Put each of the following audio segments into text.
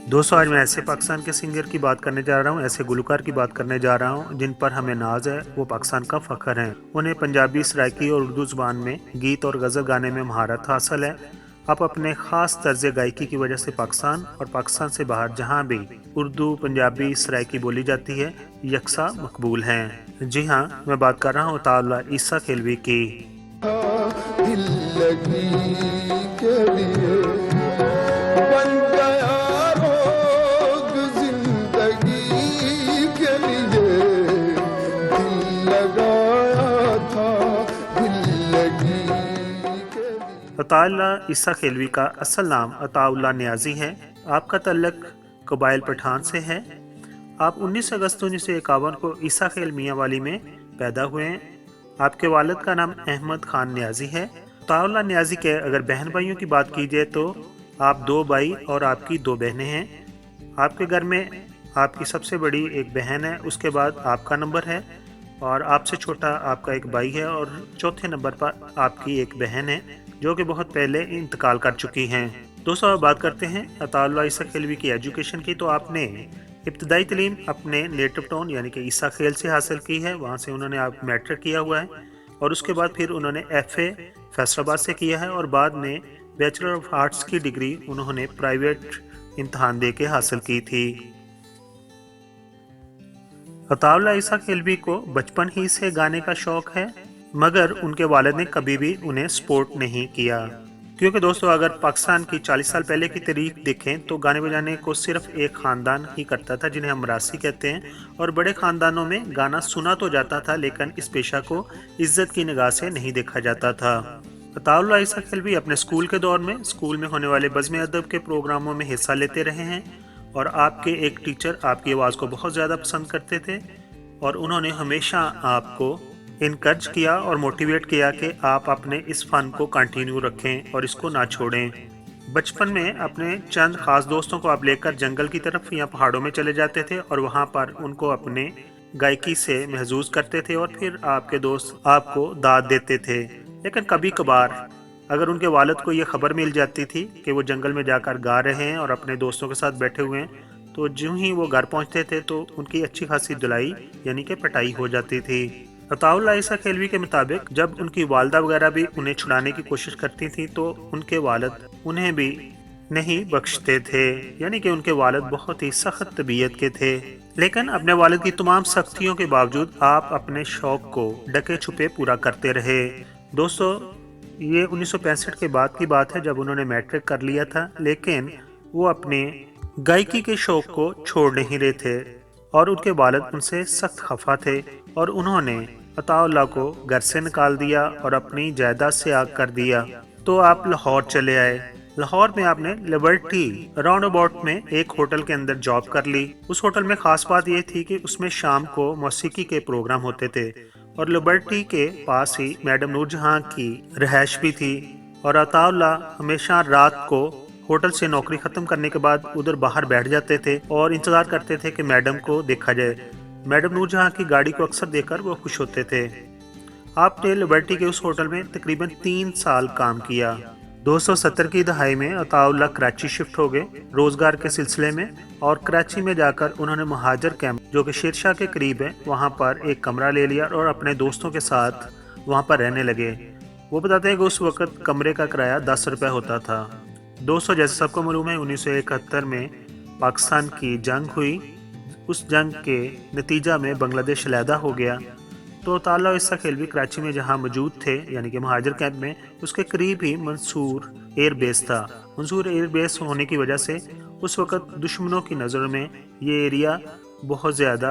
दोस्तों आज मैं ऐसे पाकिस्तान के सिंगर की बात करने जा रहा हूँ, ऐसे गुलकार की बात करने जा रहा हूँ जिन पर हमें नाज है, वो पाकिस्तान का फख्र है। उन्हें पंजाबी, सराइकी और उर्दू ज़ुबान में गीत और गज़ल गाने में महारत हासिल है। आप अपने ख़ास तर्ज गायकी की वजह से पाकिस्तान और पाकिस्तान से बाहर जहाँ भी उर्दू, पंजाबी, सराइकी बोली जाती है, यकसा मकबूल हैं। जी हाँ, मैं बात कर रहा हूँ अताउल्लाह ईसा खिलवी की। दिल लगी के लिए बन गया रोग जिंदगी के लिए, दिल लगाया था दिल लगी के लिए। अताउल्लाह ईसा खिलवी का असल नाम अताउल्लाह नियाज़ी है। आपका तल्लक कबाइल पठान से है। आप 19 अगस्त 1951 को ईसा खेल मियाँ वाली में पैदा हुए हैं। आपके वालिद का नाम अहमद खान नियाज़ी है। अताउल्लाह नियाज़ी के अगर बहन भाइयों की बात की जाए तो आप 2 भाई और आपकी 2 बहनें हैं। आपके घर में आपकी सबसे बड़ी एक बहन है, उसके बाद आपका नंबर है और आपसे छोटा आपका एक भाई है और चौथे नंबर पर आपकी एक बहन है जो कि बहुत पहले इंतकाल कर चुकी हैं। दोस्तों अब बात करते हैं अताउल्लाह ईसा खिलवी की एजुकेशन की। तो आपने इब्तदाई तालीम अपने नेटिव टाउन यानी कि ईसा खेल से हासिल की है। वहाँ से उन्होंने आप मैट्रिक किया हुआ है और उसके बाद फिर उन्होंने FA फैसलाबाद से किया है और बाद में बैचलर ऑफ आर्ट्स की डिग्री उन्होंने प्राइवेट इम्तहान दे के हासिल की थी। अताउल्लाह ईसा खिलवी को बचपन ही से गाने का शौक है, मगर उनके वालिद ने कभी भी उन्हें सपोर्ट नहीं किया, क्योंकि दोस्तों अगर पाकिस्तान की 40 साल पहले की तारीख देखें तो गाने बजाने को सिर्फ एक ख़ानदान ही करता था जिन्हें हम मरासी कहते हैं, और बड़े ख़ानदानों में गाना सुना तो जाता था लेकिन इस पेशा को इज्जत की निगाह से नहीं देखा जाता था। अताउल्लाह ईसा खिलवी अपने स्कूल के दौर में स्कूल में होने वाले बज़्म अदब के प्रोग्रामों में हिस्सा लेते रहे हैं और आपके एक टीचर आपकी आवाज़ को बहुत ज़्यादा पसंद करते थे और उन्होंने हमेशा आपको इनकरेज किया और मोटिवेट किया कि आप अपने इस फ़न को कंटिन्यू रखें और इसको ना छोड़ें। बचपन में अपने चंद ख़ास दोस्तों को आप लेकर जंगल की तरफ या पहाड़ों में चले जाते थे और वहाँ पर उनको अपने गायकी से महसूस करते थे और फिर आपके दोस्त आपको दाद देते थे। लेकिन कभी कभार अगर उनके वालिद को ये खबर मिल जाती थी कि वो जंगल में जाकर गा रहे हैं और अपने दोस्तों के साथ बैठे हुए हैं, तो जो ही वो घर पहुंचते थे तो उनकी अच्छी खासी धुलाई यानी कि पिटाई हो जाती थी। अताउल्लाह ईसा खिलवी के मुताबिक जब उनकी वालदा वगैरह भी उन्हें छुड़ाने की कोशिश करती थी तो उनके वालिद उन्हें भी नहीं बख्शते थे, यानी कि उनके वालिद बहुत ही सख्त तबीयत के थे। लेकिन अपने वालिद की तमाम सख्तियों के बावजूद आप अपने शौक को डके छुपे पूरा करते रहे। दोस्तों ये 1965 के बाद की बात है जब उन्होंने मैट्रिक कर लिया था, लेकिन वो अपने गायकी के शौक को छोड़ नहीं रहे थे और उनके वालिद उनसे सख्त खफा थे और उन्होंने अताउल्लाह को घर से निकाल दिया और अपनी जायदाद से आग कर दिया। तो आप लाहौर चले आए। लाहौर में आपने लिबर्टी राउंड अबाउट में एक होटल के अंदर जॉब कर ली। उस होटल में खास बात यह थी कि उसमें शाम को मौसीकी के प्रोग्राम होते थे और लिबर्टी के पास ही मैडम नूरजहां की रिहाइश भी थी और अताउल्लाह हमेशा रात को होटल से नौकरी खत्म करने के बाद उधर बाहर बैठ जाते थे और इंतजार करते थे कि मैडम को देखा जाए। मैडम नूरजहां की गाड़ी को अक्सर देखकर वो खुश होते थे। आपने लिबर्टी के उस होटल में तकरीबन 3 साल काम किया। 270 की दहाई में अताउल्लाह कराची शिफ्ट हो गए रोजगार के सिलसिले में और कराची में जाकर उन्होंने महाजर कैंप जो कि शेरशाह के करीब है वहाँ पर एक कमरा ले लिया और अपने दोस्तों के साथ वहाँ पर रहने लगे। वो बताते हैं कि उस वक़्त कमरे का किराया 10 रुपये होता था। दोस्तों जैसे सबको मालूम है 1971 में पाकिस्तान की जंग हुई। उस जंग के नतीजा में बांग्लादेश अलहदा हो गया। तो अताउल्लाह ईसा खिलवी कराची में जहां मौजूद थे यानी कि महाजर कैंप में, उसके करीब ही मंसूर एयर बेस था। मंसूर एयर बेस होने की वजह से उस वक़्त दुश्मनों की नज़र में ये एरिया बहुत ज़्यादा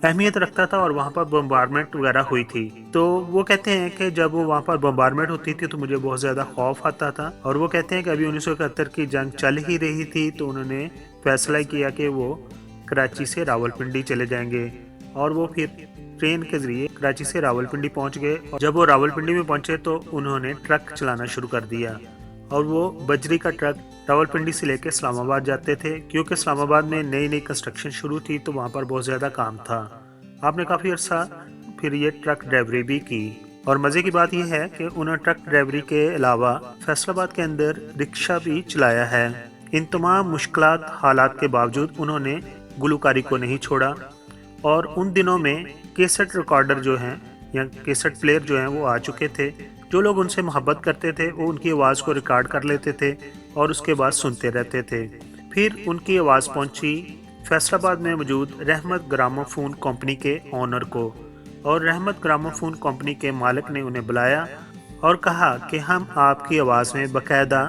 अहमियत रखता था और वहाँ पर बम्बारमेंट वगैरह हुई थी। तो वो कहते हैं कि जब वो वहाँ पर बम्बारमेंट होती थी तो मुझे बहुत ज़्यादा खौफ आता था और वो कहते हैं कि अभी 1971 की जंग चल ही रही थी तो उन्होंने फैसला किया कि वो कराची से रावलपिंडी चले जाएंगे और वो फिर ट्रेन के ज़रिए कराची से रावलपिंडी पहुँच गए। और जब वो रावलपिंडी में पहुँचे तो उन्होंने ट्रक चलाना शुरू कर दिया और वो बजरी का ट्रक रावलपिंडी से लेकर इस्लामाबाद जाते थे, क्योंकि इस्लामाबाद में नई नई कंस्ट्रक्शन शुरू थी तो वहाँ पर बहुत ज़्यादा काम था। आपने काफ़ी अर्सा फिर ये ट्रक ड्राइवरी भी की और मज़े की बात यह है कि उन्होंने ट्रक ड्राइवरी के अलावा फैसलाबाद के अंदर रिक्शा भी चलाया है। इन तमाम मुश्किलात हालात के बावजूद उन्होंने गुलकारी को नहीं छोड़ा और उन दिनों में कैसेट रिकॉर्डर जो हैं या कैसेट प्लेयर जो हैं वो आ चुके थे। जो लोग उनसे मोहब्बत करते थे वो उनकी आवाज़ को रिकॉर्ड कर लेते थे और उसके बाद सुनते रहते थे। फिर उनकी आवाज़ पहुंची फैसलाबाद में मौजूद रहमत ग्रामोफोन कंपनी के ऑनर को और रहमत ग्रामोफोन कंपनी के मालिक ने उन्हें बुलाया और कहा कि हम आपकी आवाज़ में बाकायदा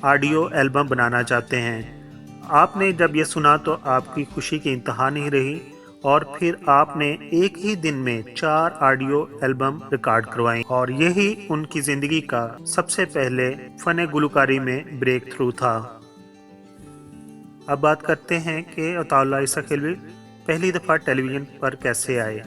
ऑडियो एल्बम बनाना चाहते हैं। आपने जब ये सुना तो आपकी खुशी की इंतहा नहीं रही और फिर आपने एक ही दिन में 4 ऑडियो एल्बम रिकॉर्ड करवाए और यही उनकी ज़िंदगी का सबसे पहले फ़न गुलकारी में ब्रेक थ्रू था। अब बात करते हैं कि अताउल्लाह ईसा खिलवी पहली दफ़ा टेलीविज़न पर कैसे आए।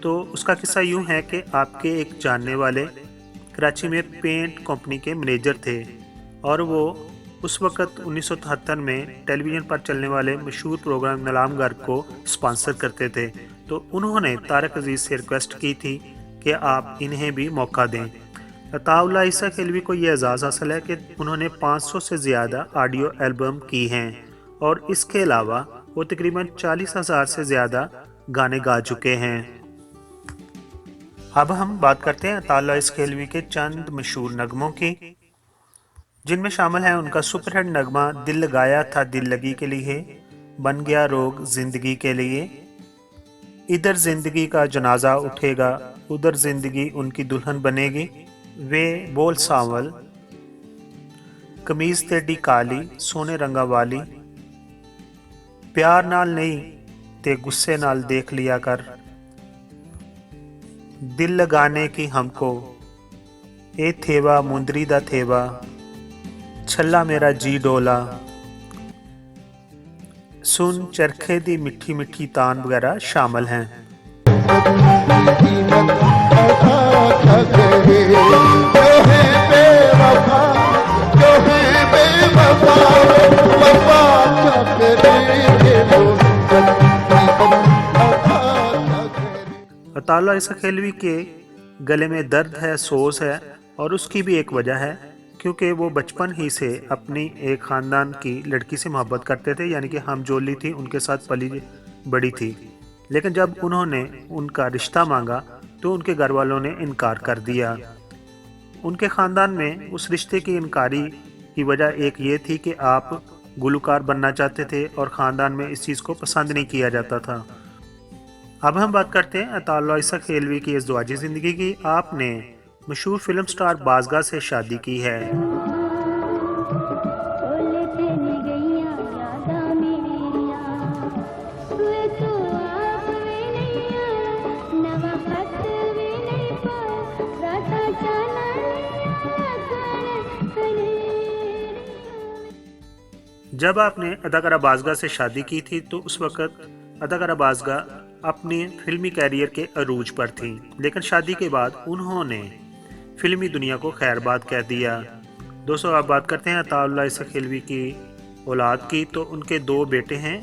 तो उसका किस्सा यूँ है कि आपके एक जानने वाले कराची में पेंट कंपनी के मैनेजर थे और वो उस वक़्त 1973 में टेलीविज़न पर चलने वाले मशहूर प्रोग्राम नीलामगर को स्पॉन्सर करते थे। तो उन्होंने तारक अजीज़ से रिक्वेस्ट की थी कि आप इन्हें भी मौका दें। अताउल्लाह ईसा खिलवी को ये एजाज़ हासिल है कि उन्होंने 500 से ज़्यादा ऑडियो एल्बम की हैं और इसके अलावा वो तकरीबन 40,000 से ज़्यादा गाने गा चुके हैं। अब हम बात करते हैं अताउल्लाह ईसा खिलवी के चंद मशहूर नगमों की, जिनमें शामिल है उनका सुपरहिट नगमा दिल लगाया था दिल लगी के लिए, बन गया रोग जिंदगी के लिए, इधर जिंदगी का जनाजा उठेगा उधर जिंदगी उनकी दुल्हन बनेगी, वे बोल सावल, कमीज तेडी काली सोने रंगा वाली, प्यार नाल नहीं ते गुस्से नाल देख लिया कर, दिल लगाने की हमको ए थेवा मुंदरी दा थेवा, छल्ला मेरा जी डोला, सुन चरखे दी मिठी मिठी तान वगैरह शामिल हैं। अताउल्लाह ईसा खिलवी के गले में दर्द है, सोज है और उसकी भी एक वजह है क्योंकि वो बचपन ही से अपनी एक ख़ानदान की लड़की से मोहब्बत करते थे, यानी कि हमजोली थी, उनके साथ पली बड़ी थी। लेकिन जब उन्होंने उनका रिश्ता मांगा तो उनके घर वालों ने इनकार कर दिया। उनके ख़ानदान में उस रिश्ते की इनकारी की वजह एक ये थी कि आप गुलकार बनना चाहते थे और ख़ानदान में इस चीज़ को पसंद नहीं किया जाता था। अब हम बात करते हैं अताउल्लाह ईसा खिलवी की इज़्दिवाजी ज़िंदगी की। आपने मशहूर फिल्म स्टार बाज़गा से शादी की है। जब आपने अदाकारा बाज़गा से शादी की थी तो उस वक़्त अदाकारा बाज़गा अपने फिल्मी कैरियर के अरूज पर थी, लेकिन शादी के बाद उन्होंने फिल्मी दुनिया को खैरबाद कह दिया। दोस्तों, आप बात करते हैं अताउल्लाह ईसा खिलवी की औलाद की। तो उनके 2 बेटे हैं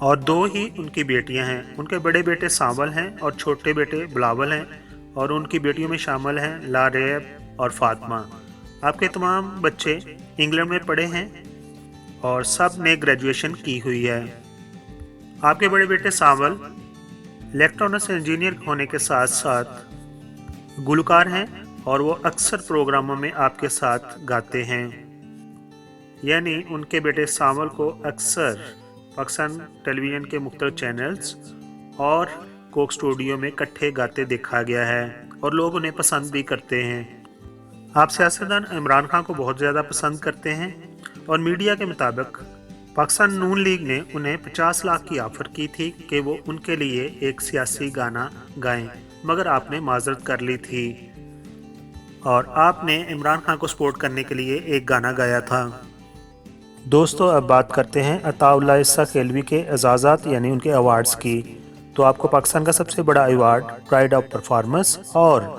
और 2 ही उनकी बेटियां हैं। उनके बड़े बेटे सावल हैं और छोटे बेटे बिलावल हैं और उनकी बेटियों में शामिल हैं लारेब और फातिमा। आपके तमाम बच्चे इंग्लैंड में पढ़े हैं और सब ने ग्रेजुएशन की हुई है। आपके बड़े बेटे सावल इलेक्ट्रॉनिक्स इंजीनियर होने के साथ साथ गुलकार हैं और वो अक्सर प्रोग्रामों में आपके साथ गाते हैं। यानी उनके बेटे सावल को अक्सर पाकिस्तान टेलीविज़न के मुख्तलिफ चैनल्स और कोक स्टूडियो में इकट्ठे गाते देखा गया है और लोग उन्हें पसंद भी करते हैं। आप सियासतदान इमरान खान को बहुत ज़्यादा पसंद करते हैं और मीडिया के मुताबिक पाकिस्तान नून लीग ने उन्हें 50 लाख की ऑफ़र की थी कि वो उनके लिए एक सियासी गाना गाएं, मगर आपने माजरत कर ली थी और आपने इमरान खान को सपोर्ट करने के लिए एक गाना गाया था। दोस्तों, अब बात करते हैं अताउल्लाह ईसा खिलवी के एजाज़ात यानी उनके अवार्ड्स की। तो आपको पाकिस्तान का सबसे बड़ा अवार्ड प्राइड ऑफ परफॉर्मेंस और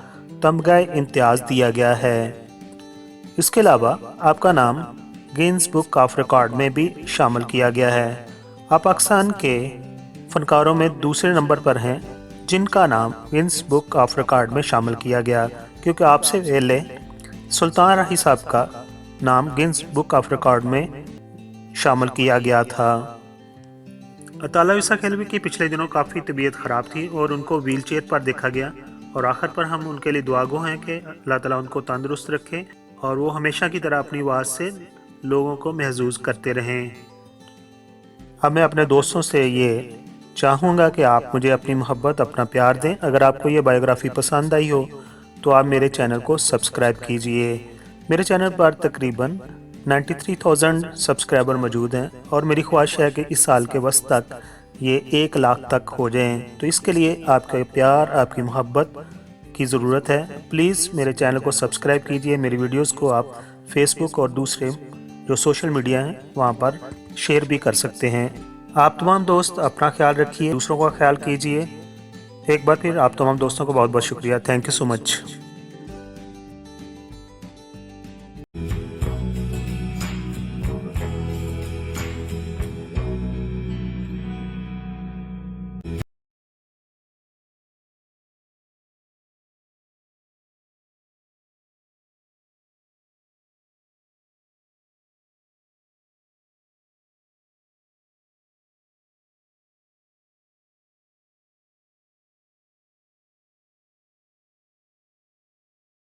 तमगा इम्तियाज़ दिया गया है। इसके अलावा आपका नाम गिनीज बुक ऑफ रिकॉर्ड में भी शामिल किया गया है। आप पाकिस्तान के फनकारों में दूसरे नंबर पर हैं जिनका नाम गिनीज बुक ऑफ रिकॉर्ड में शामिल किया गया, क्योंकि आपसे पहले सुल्तान राही साहब का नाम गिनीज बुक ऑफ रिकॉर्ड में शामिल किया गया था। अताला ईसा खेलवी की पिछले दिनों काफ़ी तबीयत ख़राब थी और उनको व्हील चेयर पर देखा गया, और आखिर पर हम उनके लिए दुआगो हैं कि अल्लाह ताला उनको तंदुरुस्त रखे और वो हमेशा की तरह अपनी आवाज़ से लोगों को महसूस करते रहें। अब मैं अपने दोस्तों से ये चाहूँगा कि आप मुझे अपनी मोहब्बत, अपना प्यार दें। अगर आपको ये बायोग्राफ़ी पसंद आई हो तो आप मेरे चैनल को सब्सक्राइब कीजिए। मेरे चैनल पर तकरीबन 93,000 सब्सक्राइबर मौजूद हैं और मेरी ख्वाहिश है कि इस साल के वस्त तक ये 1 लाख तक हो जाएं। तो इसके लिए आपका प्यार, आपकी मोहब्बत की ज़रूरत है। प्लीज़ मेरे चैनल को सब्सक्राइब कीजिए। मेरी वीडियोस को आप फेसबुक और दूसरे जो सोशल मीडिया हैं वहाँ पर शेयर भी कर सकते हैं। आप तमाम दोस्त अपना ख्याल रखिए, दूसरों का ख्याल कीजिए। एक बार फिर आप तमाम दोस्तों को बहुत बहुत शुक्रिया। Thank you so much.